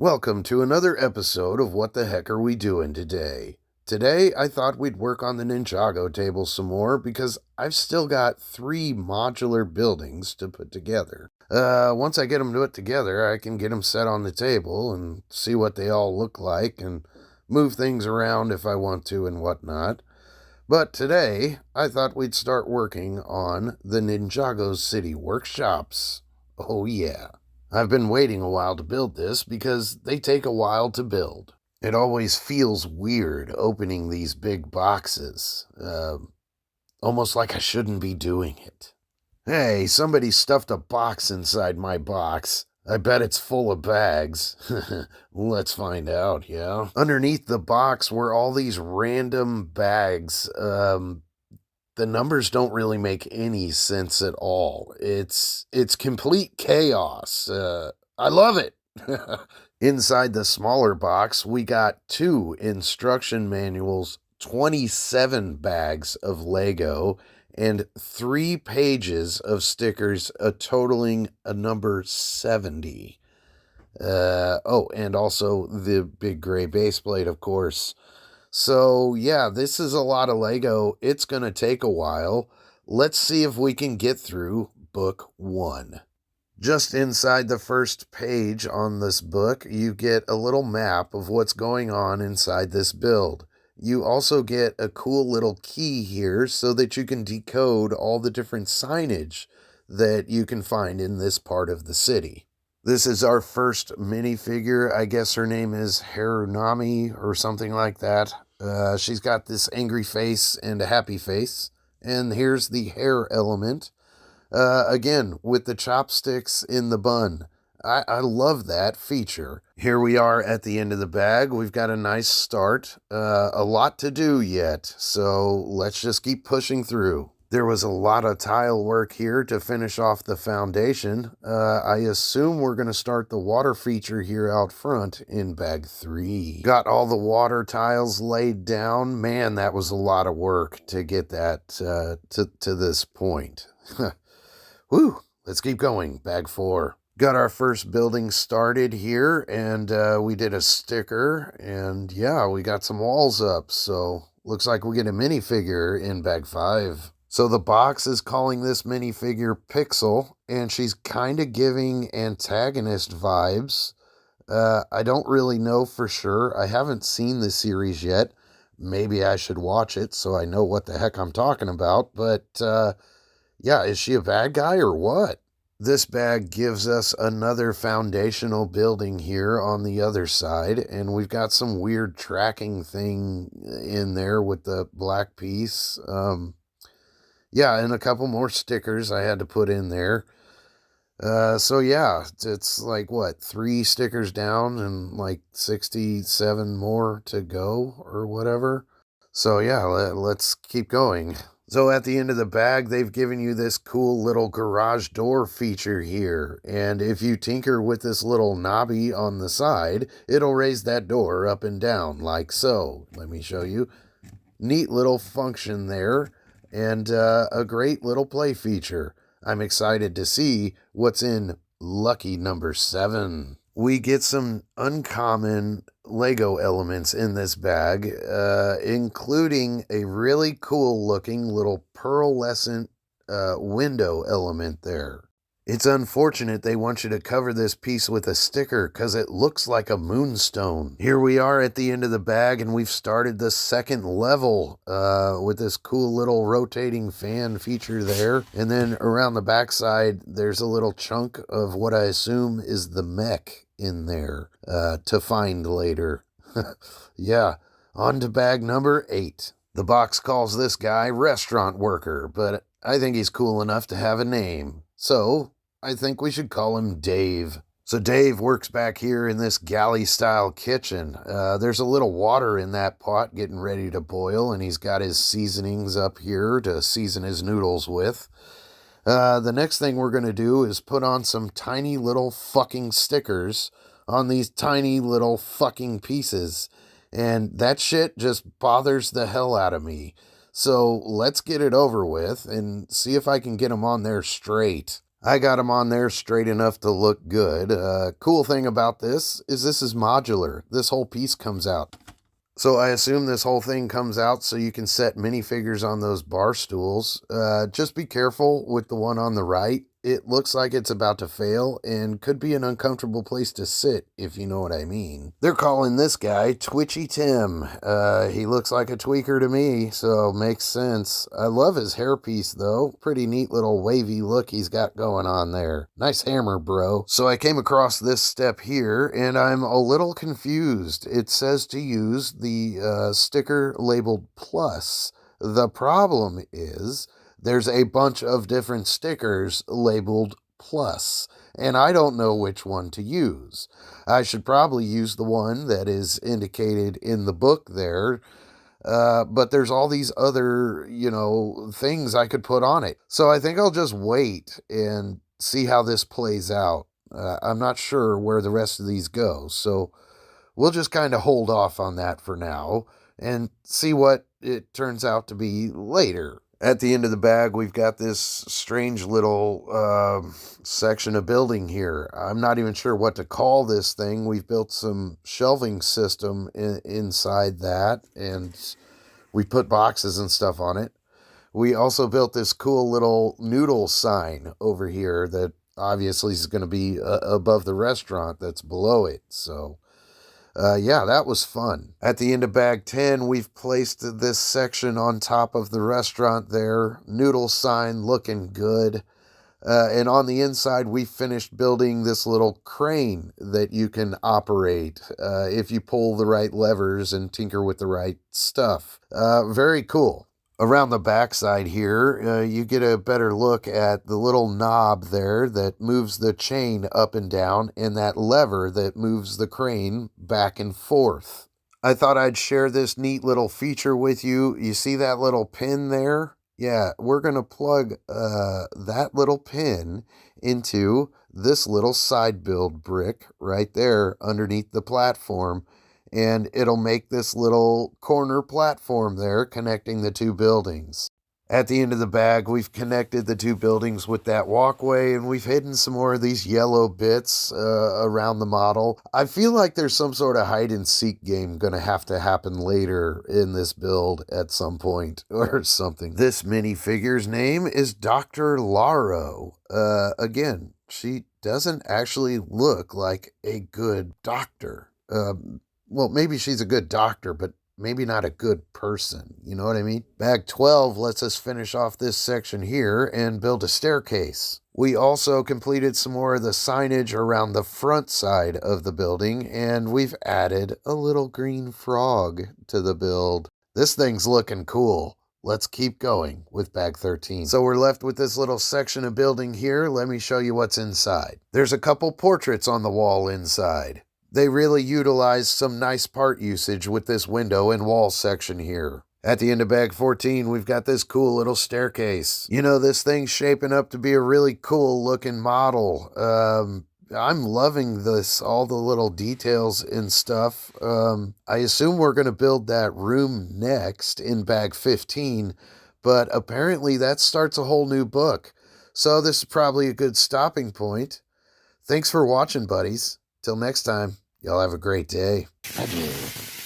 Welcome to another episode of What the Heck Are We Doing Today? Today, I thought we'd work on the Ninjago table some more because I've still got 3 modular buildings to put together. Once I get them put together, I can get them set on the table and see what they all look like and move things around if I want to and whatnot. But today, I thought we'd start working on the Ninjago City workshops. Oh yeah. I've been waiting a while to build this because they take a while to build. It always feels weird opening these big boxes. Almost like I shouldn't be doing it. Hey, somebody stuffed a box inside my box. I bet it's full of bags. Let's find out, yeah? Underneath the box were all these random bags. The numbers don't really make any sense at all. It's complete chaos. I love it. Inside the smaller box, we got 2 instruction manuals, 27 bags of Lego, and 3 pages of stickers, totaling a number 70. And also the big gray base plate, of course. So, yeah, this is a lot of Lego. It's going to take a while. Let's see if we can get through book 1. Just inside the first page on this book, you get a little map of what's going on inside this build. You also get a cool little key here so that you can decode all the different signage that you can find in this part of the city. This is our first minifigure. I guess her name is Harunami or something like that. She's got this angry face and a happy face. And here's the hair element. Again, with the chopsticks in the bun. I love that feature. Here we are at the end of the bag. We've got a nice start. A lot to do yet, so let's just keep pushing through. There was a lot of tile work here to finish off the foundation. I assume we're going to start the water feature here out front in bag 3. Got all the water tiles laid down. Man, that was a lot of work to get that to this point. Whew, let's keep going. Bag 4. Got our first building started here, and we did a sticker, and yeah, we got some walls up, so looks like we get a minifigure in bag 5. So the box is calling this minifigure Pixel, and she's kind of giving antagonist vibes. I don't really know for sure. I haven't seen the series yet. Maybe I should watch it so I know what the heck I'm talking about. But yeah, is she a bad guy or what? This bag gives us another foundational building here on the other side, and we've got some weird tracking thing in there with the black piece. Yeah, and a couple more stickers I had to put in there. So yeah, it's like, 3 stickers down and like 67 more to go or whatever. So yeah, let's keep going. So at the end of the bag, they've given you this cool little garage door feature here. And if you tinker with this little knobby on the side, it'll raise that door up and down like so. Let me show you. Neat little function there. And a great little play feature. I'm excited to see what's in lucky number 7. We get some uncommon Lego elements in this bag, including a really cool looking little pearlescent window element there. It's unfortunate they want you to cover this piece with a sticker because it looks like a moonstone. Here we are at the end of the bag, and we've started the second level with this cool little rotating fan feature there. And then around the backside, there's a little chunk of what I assume is the mech in there to find later. Yeah, on to bag number 8. The box calls this guy Restaurant Worker, but I think he's cool enough to have a name. So I think we should call him Dave. So Dave works back here in this galley-style kitchen. There's a little water in that pot getting ready to boil, and he's got his seasonings up here to season his noodles with. The next thing we're going to do is put on some tiny little fucking stickers on these tiny little fucking pieces. And that shit just bothers the hell out of me. So let's get it over with and see if I can get them on there straight. I got them on there straight enough to look good. Cool thing about this is modular. This whole piece comes out. So I assume this whole thing comes out so you can set minifigures on those bar stools. Just be careful with the one on the right. It looks like it's about to fail and could be an uncomfortable place to sit, if you know what I mean. They're calling this guy Twitchy Tim. He looks like a tweaker to me, so makes sense. I love his hairpiece, though. Pretty neat little wavy look he's got going on there. Nice hammer, bro. So I came across this step here, and I'm a little confused. It says to use the sticker labeled plus. The problem is there's a bunch of different stickers labeled plus, and I don't know which one to use. I should probably use the one that is indicated in the book there, but there's all these other, things I could put on it. So I think I'll just wait and see how this plays out. I'm not sure where the rest of these go, so we'll just kind of hold off on that for now and see what it turns out to be later. At the end of the bag, we've got this strange little section of building here. I'm not even sure what to call this thing. We've built some shelving system inside that, and we put boxes and stuff on it. We also built this cool little noodle sign over here that obviously is going to be above the restaurant that's below it. So yeah, that was fun. At the end of bag 10, we've placed this section on top of the restaurant there. Noodle sign looking good. And on the inside, we finished building this little crane that you can operate if you pull the right levers and tinker with the right stuff. Very cool. Around the backside here, you get a better look at the little knob there that moves the chain up and down and that lever that moves the crane back and forth. I thought I'd share this neat little feature with you. You see that little pin there? Yeah, we're going to plug that little pin into this little side build brick right there underneath the platform. And it'll make this little corner platform there connecting the two buildings. At the end of the bag, we've connected the two buildings with that walkway, and we've hidden some more of these yellow bits around the model. I feel like there's some sort of hide-and-seek game going to have to happen later in this build at some point or something. This minifigure's name is Dr. Laro. Again, she doesn't actually look like a good doctor. Well, maybe she's a good doctor, but maybe not a good person. You know what I mean? Bag 12 lets us finish off this section here and build a staircase. We also completed some more of the signage around the front side of the building, and we've added a little green frog to the build. This thing's looking cool. Let's keep going with bag 13. So we're left with this little section of building here. Let me show you what's inside. There's a couple portraits on the wall inside. They really utilized some nice part usage with this window and wall section here. At the end of bag 14, we've got this cool little staircase. You know, this thing's shaping up to be a really cool looking model. I'm loving this, all the little details and stuff. I assume we're going to build that room next in bag 15, but apparently that starts a whole new book. So this is probably a good stopping point. Thanks for watching, buddies. Till next time, y'all have a great day. Adieu.